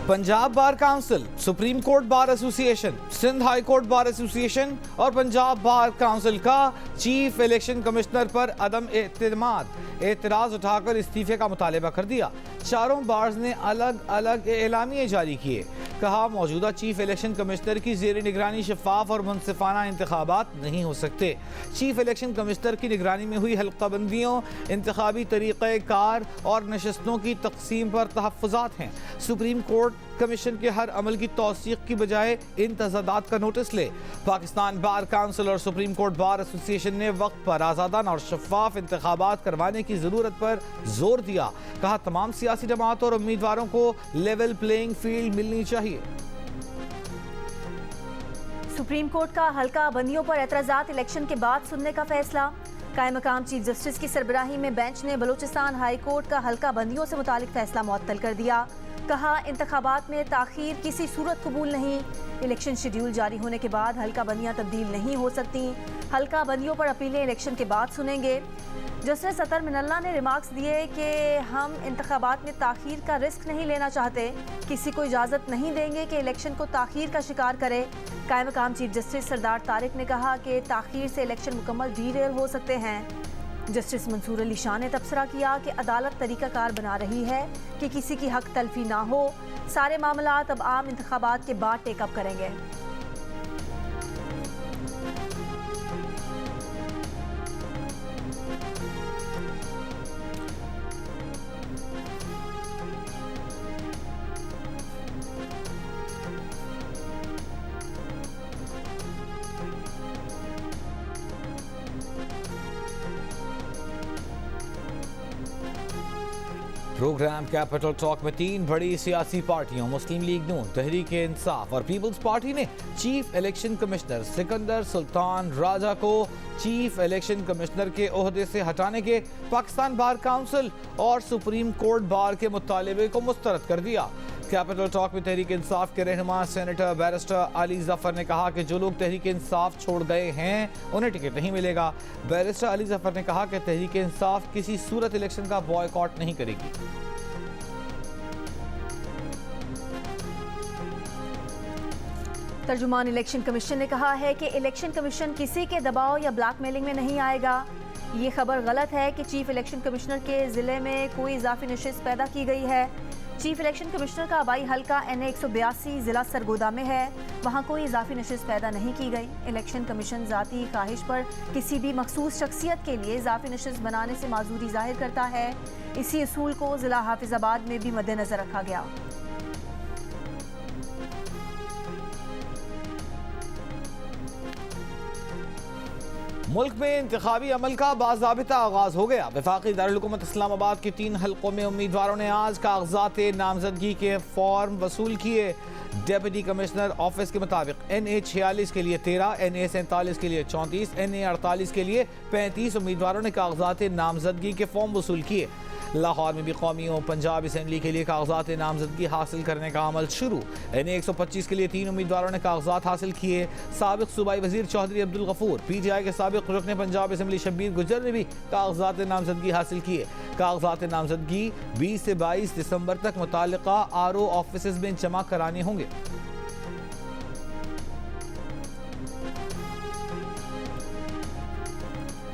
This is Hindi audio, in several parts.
Punjab bar council, supreme court bar association, Sindh high court bar association और पंजाब बार काउंसिल का चीफ इलेक्शन कमिश्नर पर अदम एतराज उठाकर इस्तीफे का मुतालबा कर दिया। चारों बार्स ने अलग अलग एलामिये जारी किए। कहा, मौजूदा चीफ इलेक्शन कमिश्नर की ज़ेर निगरानी शफाफ और मुनसिफाना इंतखाबात नहीं हो सकते। चीफ इलेक्शन कमिश्नर की निगरानी में हुई हल्काबंदियों, इंतखाबी तरीक़ेकार और नशस्तों की तकसीम पर तहफ़्फ़ुज़ात हैं। सुप्रीम कोर्ट कमीशन के हर अमल की तौसीक़ की बजाय इन तज़ादात का नोटिस ले। पाकिस्तान बार काउंसिल और सुप्रीम कोर्ट बार एसोसिएशन ने वक्त पर आज़ादाना और शफाफ इंतखाबात करवाने की ज़रूरत पर जोर दिया। कहा, तमाम सियासी जमातों और उम्मीदवारों को लेवल प्लेइंग फील्ड मिलनी चाहिए। सुप्रीम कोर्ट का हल्का बंदियों पर एतराज़ात इलेक्शन के बाद सुनने का फैसला। कायम मकाम चीफ जस्टिस की सरबराही में बेंच ने बलूचिस्तान हाई कोर्ट का हल्का बंदियों से मुतालिक फैसला मुअत्तल कर दिया। कहा, इंतखाबात में ताखीर किसी सूरत कबूल नहीं। इलेक्शन शेड्यूल जारी होने के बाद हल्का बंदियां तब्दील नहीं हो सकती। हल्का बंदियों पर अपीलें इलेक्शन के बाद सुनेंगे। जस्टिस अतर मिनल्ला ने रिमार्क्स दिए कि हम इंतखाबात में ताखीर का रिस्क नहीं लेना चाहते, किसी को इजाज़त नहीं देंगे कि इलेक्शन को ताखीर का शिकार करे। कायम मकाम चीफ जस्टिस सरदार तारिक ने कहा कि ताखीर से इलेक्शन मुकम्मल डीरेल हो सकते हैं। जस्टिस मंसूर अली शाह ने तबसरा किया कि अदालत तरीक़ाकार बना रही है कि किसी की हक तलफी ना हो। सारे मामलात अब आम इंतखाबात के बाद टेकअप करेंगे। प्रोग्राम कैपिटल टॉक में 3 बड़ी सियासी पार्टियों मुस्लिम लीग नून, तहरीक इंसाफ और पीपल्स पार्टी ने chief election commissioner Sikandar Sultan Raja को चीफ इलेक्शन कमिश्नर के ओहदे से हटाने के पाकिस्तान बार काउंसिल और सुप्रीम कोर्ट बार के मुतालबे को मुस्तरद कर दिया। कैपिटल टॉक में तहरीक इंसाफ के रहनुमा सेनेटर बैरिस्टर अली जफर ने कहा कि जो लोग तहरीक इंसाफ छोड़ गए हैं उन्हें टिकट नहीं मिलेगा। बैरिस्टर अली जफर ने कहा कि तहरीक इंसाफ किसी सूरत इलेक्शन का बॉयकॉट नहीं करेगी। तर्जुमान इलेक्शन कमीशन ने कहा है कि इलेक्शन कमीशन किसी के दबाव या ब्लैकमेलिंग में नहीं आएगा। ये खबर गलत है कि चीफ इलेक्शन कमिश्नर के ज़िले में कोई इजाफी नशिस्त पैदा की गई है। चीफ इलेक्शन कमिश्नर का आबाई हल्का NA 182 ज़िला सरगोदा में है, वहाँ कोई इजाफी नशिस्त पैदा नहीं की गई। इलेक्शन कमीशन ज़ाती ख्वाहिश पर किसी भी मखसूस शख्सियत के लिए इजाफी नशिस्त बनाने से माजूरी जाहिर करता है। इसी असूल को ज़िला हाफिज़ाबाद में भी मद्देनज़र रखा गया। मुल्क में इंतखाबी अमल का बाज़ाबिता आगाज हो गया। वफाकी दारुल-हुकूमत इस्लामाबाद के 3 हल्कों में उम्मीदवारों ने आज कागजात नामजदगी के फॉर्म वसूल किए। डेप्यूटी कमिश्नर ऑफिस के मुताबिक NA 46 के लिए 13, NA 47 के लिए 34, NA 48 के लिए 35 उम्मीदवारों ने कागजात नामजदगी के फॉर्म वसूल किए। लाहौर में भी कौमी और पंजाब असम्बली के लिए कागजात नामजदगी हासिल करने का अमल शुरू। NA 125 के लिए 3 उम्मीदवारों ने कागजात हासिल किए। साबिक सूबाई वजीर चौधरी अब्दुल गफूर, PTI के साबिक रुकन पंजाब असम्बली शब्बीर गुजर ने भी कागजात नामजदगी हासिल किए। कागजात नामजदगी 20 से 22 दिसंबर तक मुताल्लिका RO ऑफिस में जमा कराने होंगे।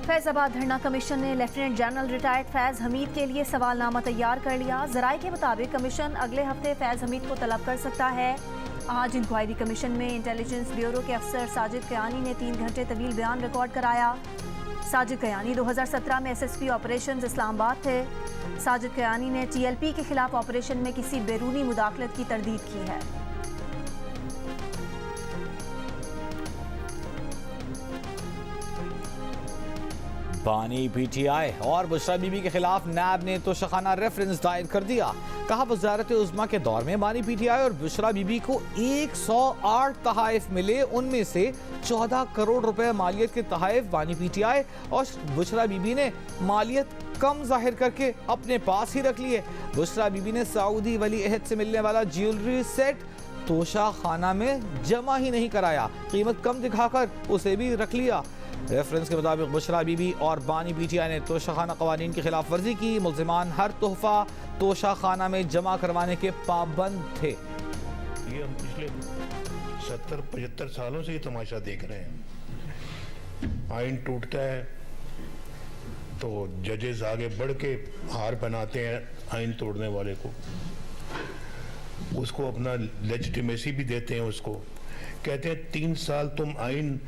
फैज़ाबाद धरना कमीशन ने लेफ्टिनेंट जनरल रिटायर्ड फैज़ हमीद के लिए सवालनामा तैयार कर लिया। ज़राए के मुताबिक कमीशन अगले हफ्ते फैज़ हमीद को तलब कर सकता है। आज इंक्वायरी कमीशन में इंटेलिजेंस ब्यूरो के अफसर साजिद कयानी ने 3 घंटे तवील बयान रिकॉर्ड कराया। साजिद कयानी 2017 में SSP ऑपरेशन इस्लामाबाद थे। साजिद कयानी ने TLP के खिलाफ ऑपरेशन में किसी बैरूनी मुदाखलत की तरदीद की है। बानी PTI और बुशरा बीबी के खिलाफ नैब ने तो शखाना रेफरेंस दायर कर दिया। कहा, वजारत उज़्मा के दौर में बानी PTI और बुशरा बीबी को 108 तहाइफ मिले, उनमें से 14 करोड़ रुपए मालियत के तहाइफ बानी PTI और बुशरा बीबी ने मालियत कम जाहिर करके अपने पास ही रख लिए। बुशरा बीबी ने सऊदी वली अहद से मिलने वाला ज्वेलरी सेट तोशा खाना में जमा ही नहीं कराया, कीमत कम दिखाकर उसे भी रख लिया। रेफरेंस के मुताबिक बुशरा बीबी और बानी PTI ने तोशाखाना कवानीन की खिलाफ वर्जी की। मुल्जिमान हर तोहफा तोशा खाना में जमा करवाने के पाबंद थे। ये हम पिछले 70-75 सालों से ये तमाशा देख रहे हैं। आइन टूटता है तो जजेस आगे बढ़ के हार पहनाते हैं आइन तोड़ने वाले को, उसको अपना लेजिटिमेसी भी देते हैं, उसको कहते हैं 3 साल तुम आइन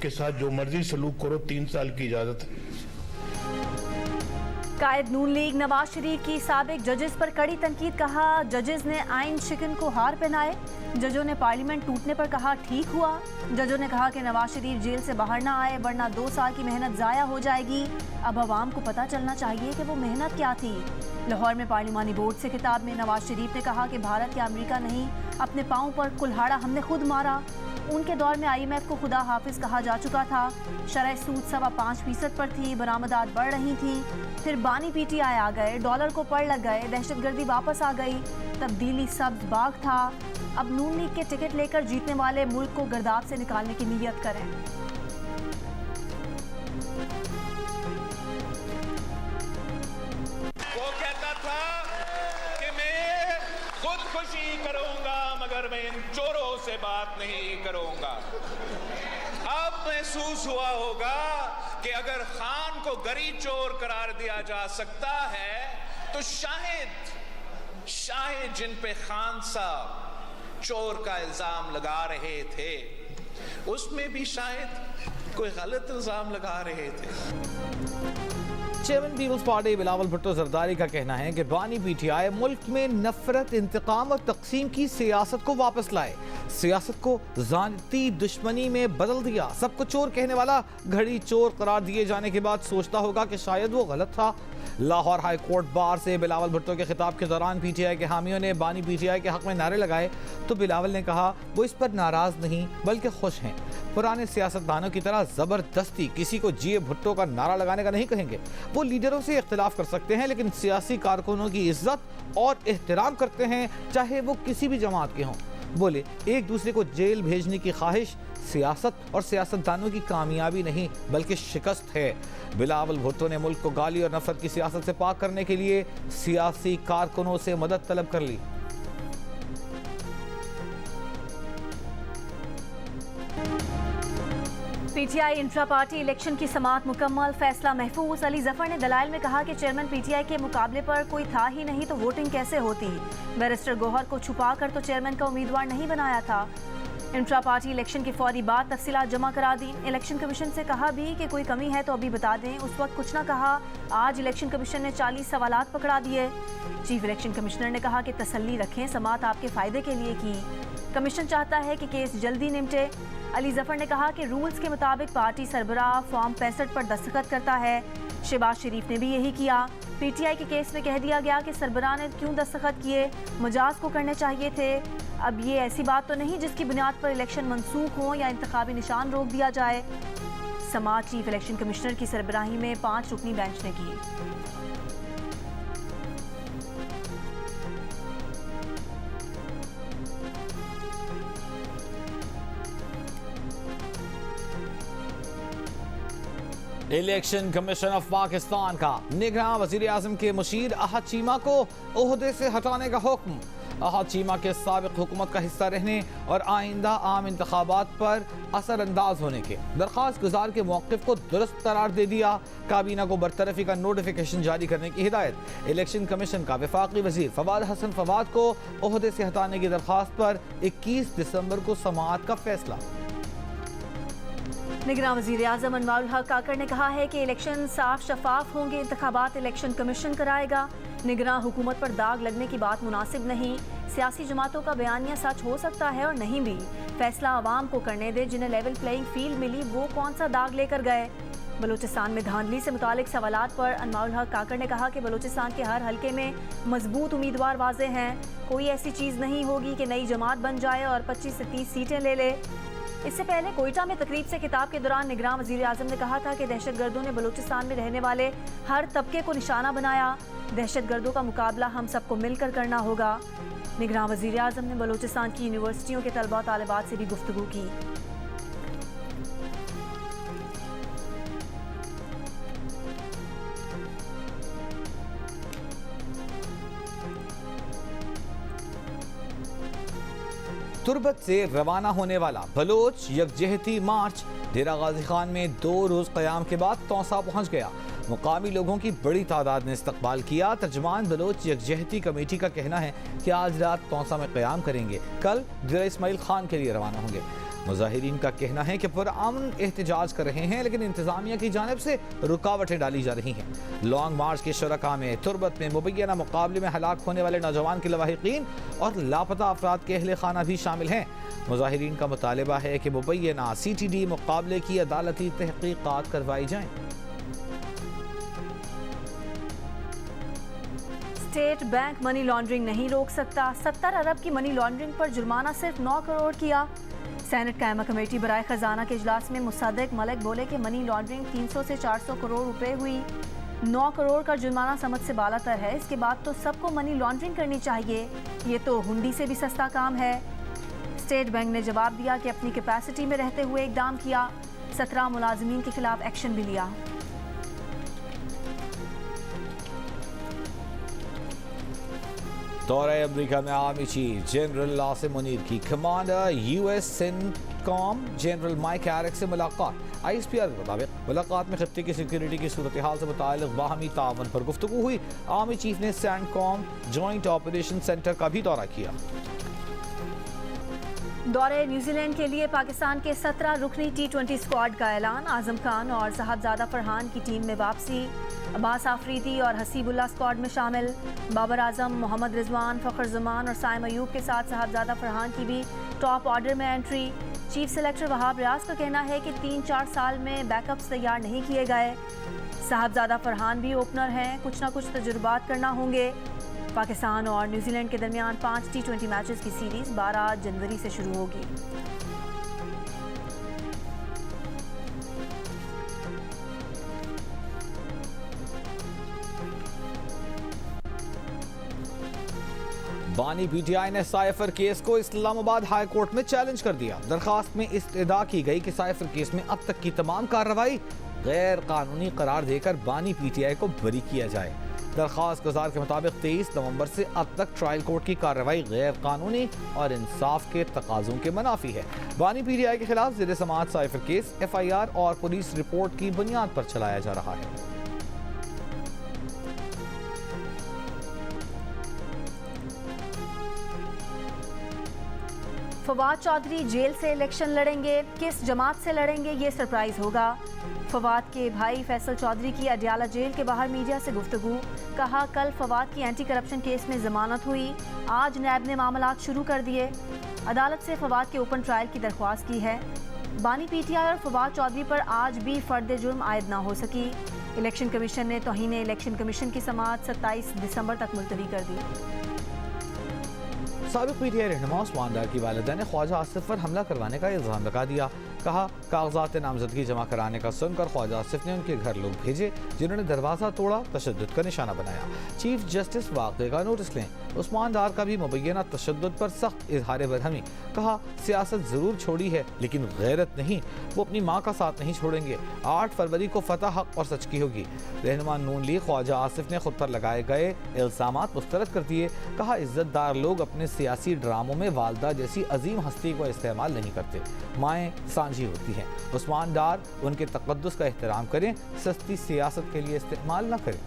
के साथ जो मर्जी सलूक करो, 3 साल की इजाजत है। कायद नून लीग नवाज शरीफ की साबिक जजेस पर कड़ी तनकीद, कहा जजेस ने आइन शिकन को हार पहनाए। जजों ने पार्लियामेंट टूटने पर कहा ठीक हुआ। जजों ने कहा कि नवाज शरीफ जेल से बाहर ना आए वरना 2 साल की मेहनत जाया हो जाएगी। अब अवाम को पता चलना चाहिए कि वो मेहनत क्या थी। लाहौर में पार्लिमानी बोर्ड से खिताब में नवाज शरीफ ने कहा कि भारत या अमेरिका नहीं, अपने पाँव पर कुल्हाड़ा हमने खुद मारा। उनके दौर में IMF को खुदा हाफिज कहा जा चुका था। शरह सूद 5.25% पर थी, बरामदात बढ़ रही थी। फिर बानी PTI आ गए, डॉलर को पड़ लग गए, दहशतगर्दी वापस आ गई, तब्दीली सब्ज बाग था। अब नून लीग के टिकट लेकर जीतने वाले मुल्क को गर्दाब से निकालने की नीयत करें। वो कहता था कि मैं खुदकुशी करूंगा मगर मैं इन चोरों से बात नहीं करूंगा। अब महसूस हुआ होगा कि अगर खान को गरी चोर करार दिया जा सकता है तो शायद जिन पे खान साहब चोर का इल्जाम लगा रहे थे उसमें भी शायद कोई गलत इल्जाम लगा रहे थे। Chairman peoples party Bilawal Bhutto Zardari का कहना है कि बानी PTI मुल्क में नफरत, इंतकाम और तकसीम की सियासत को वापस लाए, सियासत को ज़ाती दुश्मनी में बदल दिया। सबको चोर कहने वाला घड़ी चोर करार दिए जाने के बाद सोचता होगा कि शायद वो गलत था। लाहौर हाई कोर्ट बार से बिलावल भुट्टो के खिताब के दौरान PTI के हामियों ने बानी PTI के हक में नारे लगाए तो बिलावल ने कहा वो इस पर नाराज नहीं बल्कि खुश हैं। पुराने सियासतदानों की तरह जबरदस्ती किसी को जिए भुट्टो का नारा लगाने का नहीं कहेंगे। वो लीडरों से इख्तिलाफ कर सकते हैं लेकिन सियासी कारकुनों की इज्जत और एहतराम करते हैं, चाहे वो किसी भी जमात के हों। बोले एक दूसरे को जेल भेजने की ख्वाहिश सियासत और सियासतदानों की कामयाबी नहीं बल्कि शिकस्त है। बिलावल भुट्टो ने मुल्क को गाली और नफरत की सियासत से पाक करने के लिए सियासी कारकुनों से मदद तलब कर ली। PTI इंट्रा पार्टी इलेक्शन की समाअत मुकम्मल, फैसला महफूज। अली जफर ने दलाइल में कहा कि चेयरमैन PTI के मुकाबले पर कोई था ही नहीं तो वोटिंग कैसे होती। बैरिस्टर गौहर को छुपा कर तो चेयरमैन का उम्मीदवार नहीं बनाया था। इंट्रा पार्टी इलेक्शन के फौरी बाद तफसीलात जमा करा दी। इलेक्शन कमीशन से कहा भी कि कोई कमी है तो अभी बता दें। उस वक्त कुछ ना कहा। आज इलेक्शन कमीशन ने 40 सवालात पकड़ा दिए। चीफ इलेक्शन कमिश्नर ने कहा कि तसल्ली रखें, समाअत आपके फ़ायदे के लिए की। कमीशन चाहता है कि केस जल्दी निपटे। अली जफर ने कहा कि रूल्स के मुताबिक पार्टी सरबराह फॉर्म 65 पर दस्तखत करता है। शहबाज शरीफ ने भी यही किया। PTI के केस में कह दिया गया कि सरबराह ने क्यों दस्तखत किए, मजाज को करने चाहिए थे। अब ये ऐसी बात तो नहीं जिसकी बुनियाद पर इलेक्शन मनसूख हो या इंतखाबी निशान रोक दिया जाए। समाअत चीफ इलेक्शन कमिश्नर की सरबराही में 5 रुकनी बेंच ने की। इलेक्शन कमीशन ऑफ पाकिस्तान का निगरान वजीर आजम के मुशीर अहद चीमा को ओहदे से हटाने का हुक्म। अहद चीमा के साबिक हुकूमत का हिस्सा रहने और आइंदा आम इंतखाबात पर असरअंदाज होने के दरख्वास्त गुजार के मौक़िफ़ को दुरुस्त करार दे दिया। काबीना को बरतरफी का नोटिफिकेशन जारी करने की हिदायत। इलेक्शन कमीशन का वफाकी वजीर फवाद हसन फवाद को ओहदे से हटाने की दरख्वास्त पर 21 दिसंबर को समाअत का फैसला। निगरान वज़ीर आज़म अनवारुल हक काकड़ ने कहा है कि इलेक्शन साफ शफाफ होंगे, इंतखाबात इलेक्शन कमीशन कराएगा। निगरान हुकूमत पर दाग लगने की बात मुनासिब नहीं। सियासी जमातों का बयानिया सच हो सकता है और नहीं भी। फैसला आवाम को करने दे, जिन्हें लेवल प्लेइंग फील्ड मिली वो कौन सा दाग लेकर गए। बलूचिस्तान में धांधली से मुतालिक सवालात पर अनवारुल हक काकड़ ने कहा कि बलूचिस्तान के हर हल्के में मजबूत उम्मीदवार वाजे हैं। कोई ऐसी चीज़ नहीं होगी कि नई जमात बन जाए और 25 से 30 सीटें ले ले। इससे पहले कोयटा में तकरीब से खिताब के दौरान निगरान वज़ीर आज़म ने कहा था कि दहशतगर्दों ने बलूचिस्तान में रहने वाले हर तबके को निशाना बनाया। दहशतगर्दों का मुकाबला हम सबको मिलकर करना होगा। निगरान वज़ीर आज़म ने बलूचिस्तान की यूनिवर्सिटियों के तलबा तालिबात से भी गुफ्तगू की। तुर्बत से रवाना होने वाला बलोच यकजहती मार्च डेरा गाजी खान में 2 रोज क़याम के बाद तौसा पहुंच गया। मुकामी लोगों की बड़ी तादाद ने इस्तकबाल किया। तर्जमान बलोच यकजहती कमेटी का कहना है कि आज रात तौसा में क़याम करेंगे, कल डेरा इस्माइल खान के लिए रवाना होंगे। मुजाहिरीन का कहना है कि पुरअमन एहतजाज कर रहे हैं, लेकिन इंतजामिया की जानिब से रुकावटें डाली जा रही हैं। लॉन्ग मार्च के शुरका में तुर्बत में मुबैना मुकाबले में हलाक होने वाले नौजवान के लवाहिकीन और लापता अफराद के अहले खाना भी शामिल हैं। मुजाहिरीन का मुतालबा है कि मुबैना CTD मुकाबले की अदालती तहकीकात करवाई जाएं। स्टेट बैंक मनी लॉन्ड्रिंग नहीं रोक सकता। 70 अरब की मनी लॉन्ड्रिंग पर जुर्माना सिर्फ 9 करोड़ किया। सेनेट कायमा कमेटी बराए खजाना के इजलास में मुसद्दिक मलिक बोले कि मनी लॉन्ड्रिंग 300 से 400 करोड़ रुपए हुई। 9 करोड़ का जुर्माना समझ से बालातर है। इसके बाद तो सबको मनी लॉन्ड्रिंग करनी चाहिए, ये तो हुंडी से भी सस्ता काम है। स्टेट बैंक ने जवाब दिया कि अपनी कैपेसिटी में रहते हुए इकदाम किया। 17 मुलाजिमीन के खिलाफ एक्शन भी लिया। दौरे अमेरिका में army chief general Asim Munir की commander US CENTCOM general Mike Harrick से मुलाकात। ISPR के मुताबिक मुलाकात में खत्ते की सिक्योरिटी की सूरत हाल से मुताल्लिक़ बाहमी तावन पर गुफ्तगू हुई। आर्मी चीफ ने CENTCOM जॉइंट ऑपरेशन सेंटर का भी दौरा किया। दौरे न्यूजीलैंड के लिए पाकिस्तान के 17 रुकनी T20 स्क्वाड का ऐलान। आजम खान और साहबजादा फरहान की टीम में वापसी। अब्बास आफरीदी और हसीबुल्ला स्क्वाड में शामिल। बाबर आजम, मोहम्मद रिजवान, फ़खर ज़मान और साइम अयूब के साथ साहबजादा फरहान की भी टॉप ऑर्डर में entry. Chief selector Wahab Riaz का कहना है कि 3-4 साल में बैकअप्स तैयार नहीं किए गए। साहबजादा फरहान भी ओपनर हैं, कुछ ना कुछ तजुर्बात करना होंगे। पाकिस्तान और न्यूजीलैंड के दरमियान 5 T20 मैचेस की सीरीज 12 जनवरी से शुरू होगी। बानी PTI ने साइफर केस को इस्लामाबाद हाई कोर्ट में चैलेंज कर दिया। दरखास्त में इस्तदा की गई कि साइफर केस में अब तक की तमाम कार्रवाई गैर कानूनी करार देकर बानी PTI को बरी किया जाए। दरखास्त गुजार के मुताबिक 23 नवंबर से अब तक ट्रायल कोर्ट की कार्रवाई गैर कानूनी और इंसाफ के तकाजों के मुनाफी है। बानी PTI के खिलाफ ज़ेर समाअत साइफर केस FIR और पुलिस रिपोर्ट की बुनियाद पर चलाया जा रहा है। फवाद चौधरी जेल से इलेक्शन लड़ेंगे, किस जमात से लड़ेंगे ये सरप्राइज होगा। फवाद के भाई फैसल चौधरी की अडियाला जेल के बाहर मीडिया से गुफ्तगू। कहा, कल फवाद की एंटी करप्शन केस में जमानत हुई, आज नैब ने मामलात शुरू कर दिए। अदालत से फवाद के ओपन ट्रायल की दरख्वास्त की है। बानी PTI और फवाद चौधरी पर आज भी फर्द जुर्म आयद न हो सकी। इलेक्शन कमीशन ने तौहीन इलेक्शन कमीशन की समाअत 27 दिसंबर तक मुलतवी कर दी। साबिक PTI रहनुमा उस्मान डार की वालिदा ने ख्वाजा आसिफ पर हमला करवाने का इल्ज़ाम लगा दिया। कहा, कागजात नामजदगी जमा कराने का सुनकर ख्वाजा आसिफ ने उनके घर लोग भेजे, जिन्होंने दरवाज़ा तोड़ा, तशद्दुद का निशाना बनाया। चीफ जस्टिस वाक़े का नोटिस लें। उस्मान डार का भी मुबैना तशद्दुद पर सख्त इजहार बरहमी। कहा, सियासत ज़रूर छोड़ी है लेकिन गैरत नहीं, वो अपनी माँ का साथ नहीं छोड़ेंगे। 8 फरवरी को फतह हक और सच की होगी। रहनुमा नून लीग ख्वाजा आसिफ ने खुद पर लगाए गए इल्ज़ामात मुस्तरद कर दिए। कहा, इज्जतदार लोग अपने सियासी ड्रामों में वालदा जैसी अजीम हस्ती को इस्तेमाल नहीं करते, माएँ सांझी होती हैं। उस्मान डार उनके तक़द्दुस का एहतराम करें, सस्ती सियासत के लिए इस्तेमाल न करें।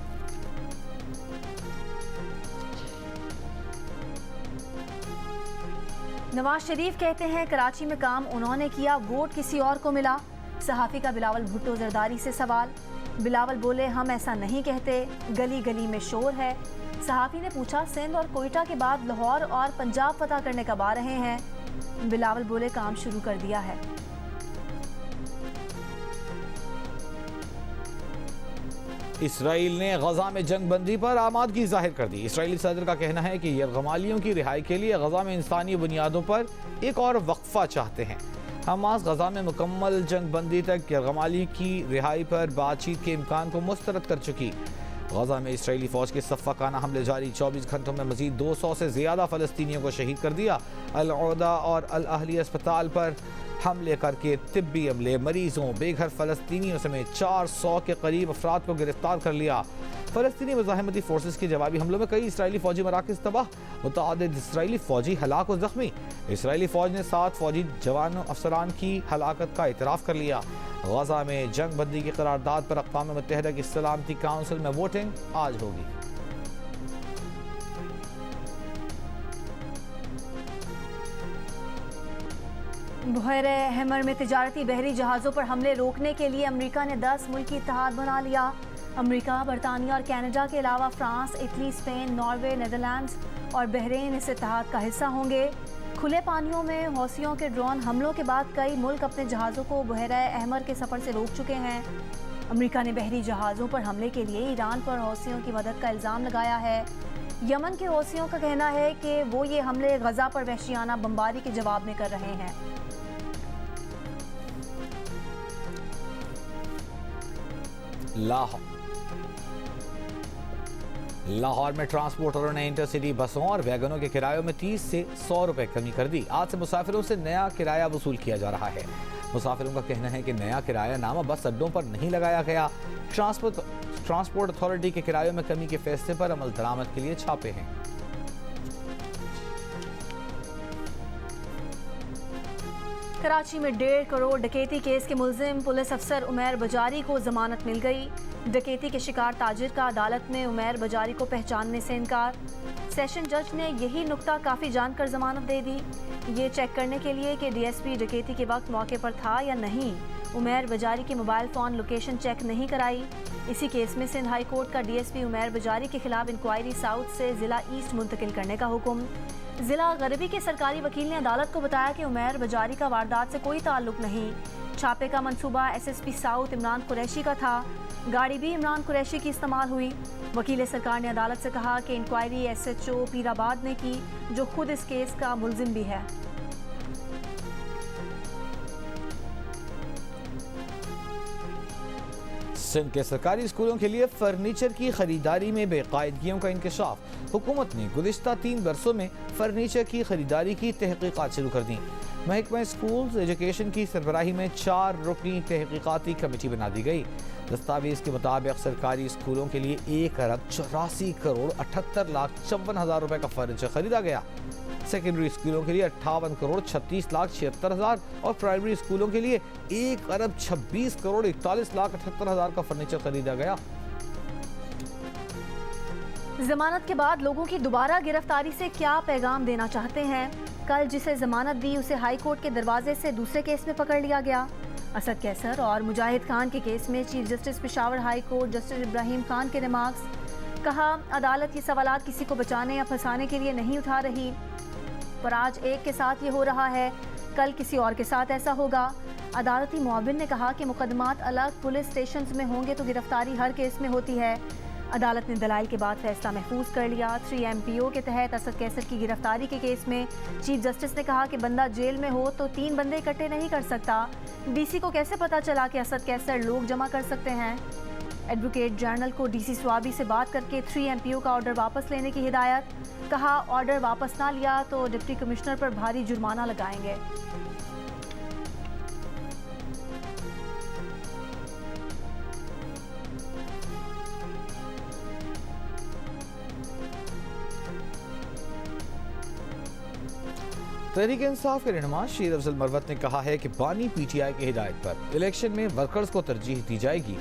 नवाज शरीफ कहते हैं कराची में काम उन्होंने किया, वोट किसी और को मिला। सहाफ़ी का बिलावल भुट्टो जरदारी से सवाल। बिलावल बोले, हम ऐसा नहीं कहते, गली गली में शोर है। सहाफ़ी ने पूछा, सिंध और कोयटा के बाद लाहौर और पंजाब फतह करने कब आ रहे हैं। बिलावल बोले, काम शुरू कर दिया है। इसराइल ने गजा में जंग बंदी पर आमादगी जाहिर कर दी। इसराइली सदर का कहना है कि यरगमालियों की रिहाई के लिए गजा में इंसानी बुनियादों पर एक और वक्फा चाहते हैं। हमास गजा में मुकम्मल जंग बंदी तक यरगमाली की रिहाई पर बातचीत के इम्कान को मुस्तरद कर चुकी। गजा में इसराइली फौज के सफ़ाकाना हमले जारी। 24 घंटों में मजीद 200 से ज़्यादा फ़लस्तीनियों को शहीद कर दिया। अल-औदा और अल-अहली अस्पताल पर हमले करके तिब्बी अमले, मरीजों, बेघर फ़लस्तीनियों समेत 400 के करीब अफराद को गिरफ्तार कर लिया। फ़लस्तीनी मुज़ाहिमती फोर्सेस के जवाबी हमलों में कई इसराइली फ़ौजी मराकज़ तबाह, मुतअद्दिद इसराइली फ़ौजी हलाक और ज़ख्मी। इसराइली फ़ौज ने 7 फ़ौजी जवानों अफसरान की हलाकत का इतराफ़ कर लिया। गज़ा में जंग बंदी की करारदाद पर अक़वाम मुत्तहिदा की सलामती काउंसिल में वोटिंग आज होगी। बहरे हैमर में तिजारती बहरी जहाज़ों पर हमले रोकने के लिए अमेरिका ने 10 मुल्की इत्तेहाद बना लिया। अमेरिका, बरतानिया और कनाडा के अलावा France, Italy, Spain, Norway, Netherlands और बहरीन इस इत्तेहाद का हिस्सा होंगे। खुले पानियों में हौसियों के ड्रोन हमलों के बाद कई मुल्क अपने जहाज़ों को बहरा अहमर के सफ़र से रोक चुके हैं। अमेरिका ने बहरी जहाज़ों पर हमले के लिए ईरान पर हौसियों की मदद का इल्ज़ाम लगाया है। यमन के हौसियों का कहना है कि वो ये हमले गज़ा पर वहशियाना बमबारी के जवाब में कर रहे हैं। लाहौर में ट्रांसपोर्टरों ने इंटरसिटी बसों और वैगनों के किरायों में 30 से 100 रुपए कमी कर दी। आज से मुसाफिरों से नया किराया वसूल किया जा रहा है। मुसाफिरों का कहना है कि नया किराया नामा बस अड्डों पर नहीं लगाया गया। ट्रांसपोर्ट अथॉरिटी के किरायों में कमी के फैसले पर अमल दरामद के लिए छापे हैं। कराची में 1.5 करोड़ डकैती केस के मुल्जिम पुलिस अफसर उमैर बजारी को जमानत मिल गई। डकैती के शिकार ताजिर का अदालत में उमैर बजारी को पहचानने से इनकार। सेशन जज ने यही नुक्ता काफ़ी जानकर जमानत दे दी। ये चेक करने के लिए कि डीएसपी डकैती के वक्त मौके पर था या नहीं, उमैर बजारी की मोबाइल फ़ोन लोकेशन चेक नहीं कराई। इसी केस में सिंध हाई कोर्ट का डीएसपी उमैर बजारी के खिलाफ इंक्वायरी साउथ से ज़िला ईस्ट मुंतकिल करने का हुक्म। ज़िला गरबी के सरकारी वकील ने अदालत को बताया कि उमैर बजारी का वारदात से कोई ताल्लुक नहीं। छापे का मंसूबा एसएसपी साउथ इमरान कुरैशी का था। गाड़ी भी इमरान कुरैशी की इस्तेमाल हुई। वकील सरकार ने अदालत से कहा कि इंक्वायरी एसएचओ पीराबाद ने की, जो खुद इस केस का मुल्जिम भी है। सिंध के सरकारी स्कूलों के लिए फर्नीचर की खरीदारी में बेकायदगियों का इंकशाफ। हुकूमत ने गुज़िश्ता 3 बरसों में फर्नीचर की खरीदारी की तहकीकात शुरू कर दी। महकमा स्कूल्स एजुकेशन की सरबराही में 4 रुकनी तहकीकाती कमेटी बना दी गई। दस्तावेज़ के मुताबिक सरकारी स्कूलों के लिए 1 अरब 84 करोड़ 78 लाख 54 हज़ार रुपए का फर्नीचर खरीदा गया। सेकेंडरी स्कूलों के लिए 58 करोड़ 36 लाख 76 हज़ार और प्राइमरी स्कूलों के लिए 1 अरब 26 करोड़ 41 लाख 78 हज़ार का फर्नीचर खरीदा गया। जमानत के बाद लोगों की दोबारा गिरफ्तारी से क्या पैगाम देना चाहते हैं? कल जिसे जमानत दी उसे हाई कोर्ट के दरवाजे से दूसरे केस में पकड़ लिया गया। असद कैसर और मुजाहिद खान के केस में chief justice Peshawar high court justice Ibrahim Khan के रिमार्क्स। कहा, अदालत ये सवालात किसी को बचाने या फंसाने के लिए नहीं उठा रही, पर आज एक के साथ ये हो रहा है, कल किसी और के साथ ऐसा होगा। अदालती मुआविन ने कहा कि मुकदमात अलग पुलिस स्टेशन में होंगे तो गिरफ्तारी हर केस में होती है। अदालत ने दलाइल के बाद फैसला महफूज कर लिया। 3MPO के तहत असद कैसर की गिरफ्तारी के केस में चीफ जस्टिस ने कहा कि बंदा जेल में हो तो 3 बंदे इकट्ठे नहीं कर सकता। DC को कैसे पता चला कि असद कैसर लोग जमा कर सकते हैं? एडवोकेट जनरल को DC स्वाबी से बात करके 3MPO का ऑर्डर वापस लेने की हिदायत। कहा, ऑर्डर वापस ना लिया तो डिप्टी कमिश्नर पर भारी जुर्माना लगाएंगे। तहरीक इंसाफ के रहनुमा शीर अफजल मरवत ने कहा है कि बानी PTI की हिदायत पर इलेक्शन में वर्कर्स को तरजीह दी जाएगी।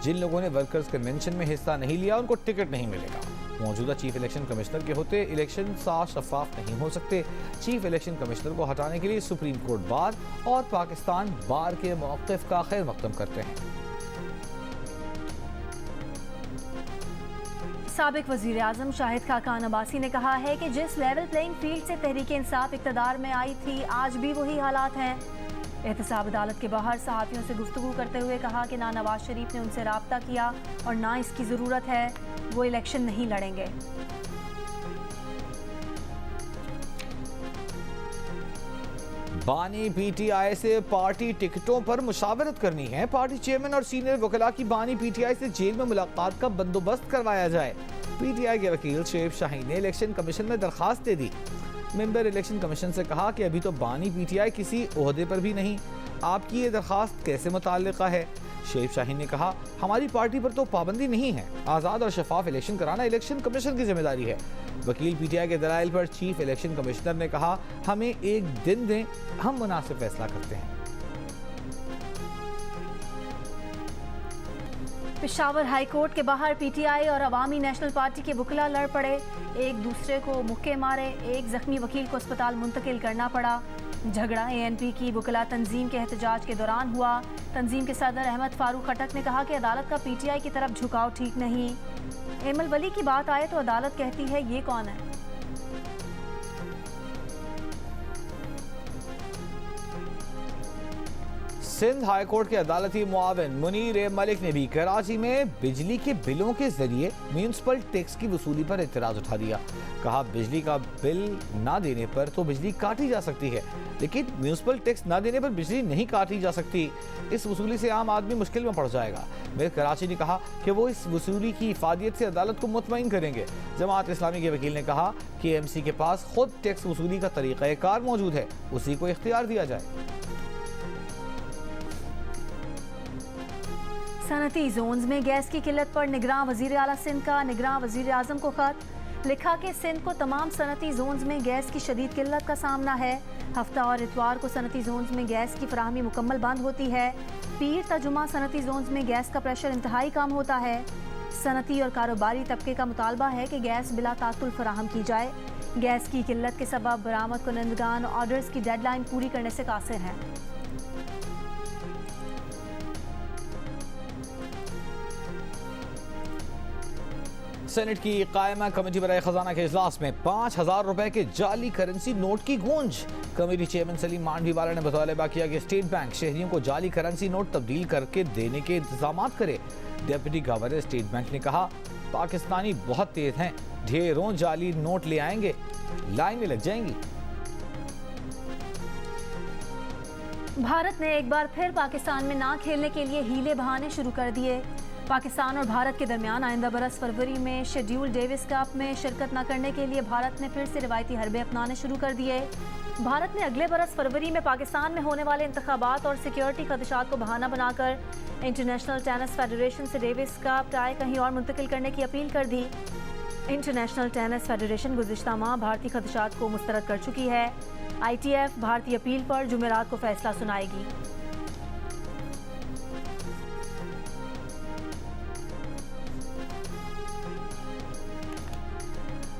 जिन लोगों ने वर्कर्स कन्वेंशन में हिस्सा नहीं लिया उनको टिकट नहीं मिलेगा। मौजूदा चीफ इलेक्शन कमिश्नर के होते इलेक्शन साफ शफाफ नहीं हो सकते। चीफ इलेक्शन कमिश्नर को हटाने के लिए सुप्रीम कोर्ट बार और पाकिस्तान बार के मौक़िफ़ का खैर मक़दम करते हैं। साबिक वज़ीर आज़म शाहिद खाकान अब्बासी ने कहा है कि जिस लेवल प्लेइंग फील्ड से तहरीक इंसाफ इक़्तिदार में आई थी, आज भी वही हालात हैं। एहतसाब अदालत के बाहर सहाफ़ियों से गुफ्तगू करते हुए कहा कि ना नवाज शरीफ ने उनसे रब्ता किया और ना इसकी ज़रूरत है, वो इलेक्शन नहीं लड़ेंगे। बानी PTI से पार्टी टिकटों पर मुशावरत करनी है। पार्टी चेयरमैन और सीनियर वकला की बानी PTI से जेल में मुलाकात का बंदोबस्त करवाया जाए। PTI के वकील शेब शाहीन ने इलेक्शन कमीशन में दरखास्त दे दी। मेंबर इलेक्शन कमीशन से कहा कि अभी तो बानी पीटीआई किसी ओहदे पर भी नहीं, आपकी ये दरखास्त कैसे मुताल्लिका है। शेख शाहीन ने कहा, हमारी पार्टी पर तो पाबंदी नहीं है, आज़ाद और शफाफ इलेक्शन कराना इलेक्शन कमीशन की जिम्मेदारी है। वकील पीटीआई के दलाइल पर चीफ इलेक्शन कमिश्नर ने कहा, हमें एक दिन दें, हम मुनासिब फैसला करते हैं। पेशावर हाई कोर्ट के बाहर पीटीआई और अवामी नेशनल पार्टी के वकील लड़ पड़े, एक दूसरे को मुक्के मारे, एक जख्मी वकील को अस्पताल मुंतकिल करना पड़ा। झगड़ा एएनपी की वकीला तंजीम के एहतजाज के दौरान हुआ। तंजीम के सदर अहमद फारूक खटक ने कहा कि अदालत का पीटीआई की तरफ झुकाव ठीक नहीं। एमल वली की बात आए तो अदालत कहती है ये कौन है। सिंध हाई कोर्ट के अदालती मुआविन मुनीर ए मलिक ने भी कराची में बिजली के बिलों के जरिए म्यूनिसिपल टैक्स की वसूली पर एतराज उठा दिया। कहा, बिजली का बिल ना देने पर तो बिजली काटी जा सकती है, लेकिन म्यूनिसिपल टैक्स ना देने पर बिजली नहीं काटी जा सकती। इस वसूली से आम आदमी मुश्किल में पड़ जाएगा। मेयर कराची ने कहा कि वो इस वसूली की इफादियत से अदालत को मुतमईन करेंगे। जमात इस्लामी के वकील ने कहा कि एमसी के पास खुद टैक्स वसूली का तरीक़ाकार मौजूद है, उसी को इख्तियार दिया जाए। सनती जोन्स में गैस की किल्लत पर निगरान वजीर आला सिंध का निगरान वजीर आजम को खत लिखा कि सिंध को तमाम सनती जोन्स में गैस की शदीद किल्लत का सामना है। हफ्ता और इतवार को सनती जोन्स में गैस की फराहमी मुकम्मल बंद होती है। पीर तजुमा सनती जोन्स में गैस का प्रेशर इंतहाई कम होता है। सनती और कारोबारी तबके का मुतालबा है कि गैस बिला तातुल फराहम की जाए। गैस की किल्लत के सबब बरामद कुनंदगान ऑर्डर्स की डेडलाइन पूरी करने से कासिर हैं। सेनेट की कायमा कमेटी बराए खजाना के इजलास में 5,000 रुपए के जाली करेंसी नोट की गूंज। कमेटी चेयरमैन सलीम मांडवीवाला ने मुतालबा किया कि स्टेट बैंक शहरियों को जाली करेंसी नोट तब्दील करके देने के इंतजाम करे। डिप्टी गवर्नर स्टेट बैंक ने कहा, पाकिस्तानी बहुत तेज हैं, ढेरों जाली नोट ले आएंगे, लाइन में लग जाएंगी। भारत ने एक बार फिर पाकिस्तान में ना खेलने के लिए हीले बहाने शुरू कर दिए। पाकिस्तान और भारत के दरमियान आइंदा बरस फरवरी में शेड्यूल डेविस कप में शिरकत न करने के लिए भारत ने फिर से रिवायती हरबे अपनाने शुरू कर दिए। भारत ने अगले बरस फरवरी में पाकिस्तान में होने वाले इंतखाबात और सिक्योरिटी खदशात को बहाना बनाकर इंटरनेशनल टेनिस फेडरेशन से डेविस कप टाई कहीं और मुंतकिल करने की अपील कर दी। इंटरनेशनल टेनिस फेडरेशन गुज़िश्ता माह भारतीय खदशात को मुस्तरद कर चुकी है। ITF भारतीय अपील पर जुमेरात को फैसला सुनाएगी।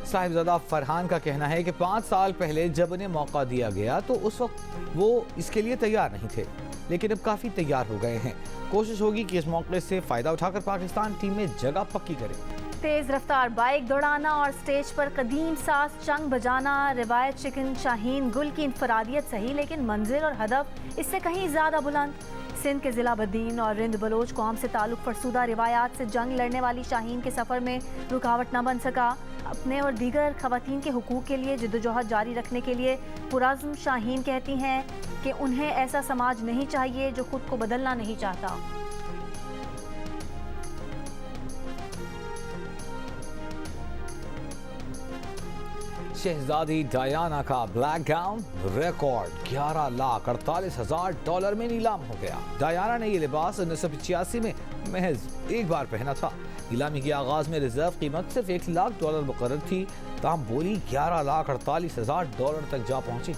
साहिबजादा फरहान का कहना है कि 5 साल पहले जब उन्हें मौका दिया गया तो उस वक्त वो इसके लिए तैयार नहीं थे, लेकिन अब काफ़ी तैयार हो गए हैं। कोशिश होगी कि इस मौके से फ़ायदा उठाकर पाकिस्तान टीम में जगह पक्की करे। तेज रफ्तार बाइक दौड़ाना और स्टेज पर कदीम साज चंग बजाना, रिवायत शिकन शाहीन गुल की इंफरादियत सही, लेकिन मंजिल और हदफ इससे कहीं ज़्यादा बुलंद। सिंध के ज़िला बद्दीन और रिंद बलोच कौम से ताल्लुक़ फरसुदा रिवायात से जंग लड़ने वाली शाहीन के सफ़र में रुकावट न बन सका। अपने और दीगर ख़वातीन के हुकूक़ के लिए जद्दोजहद जारी रखने के लिए पुरज़्म शाहीन कहती हैं कि उन्हें ऐसा समाज नहीं चाहिए जो खुद को बदलना नहीं चाहता। शहजादी डायना का ब्लैक गाउन रिकॉर्ड $11,48,000 में नीलाम हो गया। डायना ने ये लिबास 1985 में महज एक बार पहना था। नीलामी के आगाज में रिजर्व कीमत सिर्फ $1,00,000 मुकर्रर थी, ताहम बोली $11,48,000 तक जा पहुंची।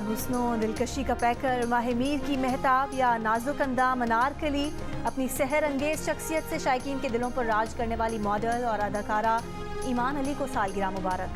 हुस्नो दिलकशी का पैकर माहिमीर की महताब या नाजुक अंदाम अनारकली, अपनी सहर अंगेज शख्सियत से शायकीन के दिलों पर राज करने वाली मॉडल और अदाकारा ईमान अली को सालगिरह मुबारक।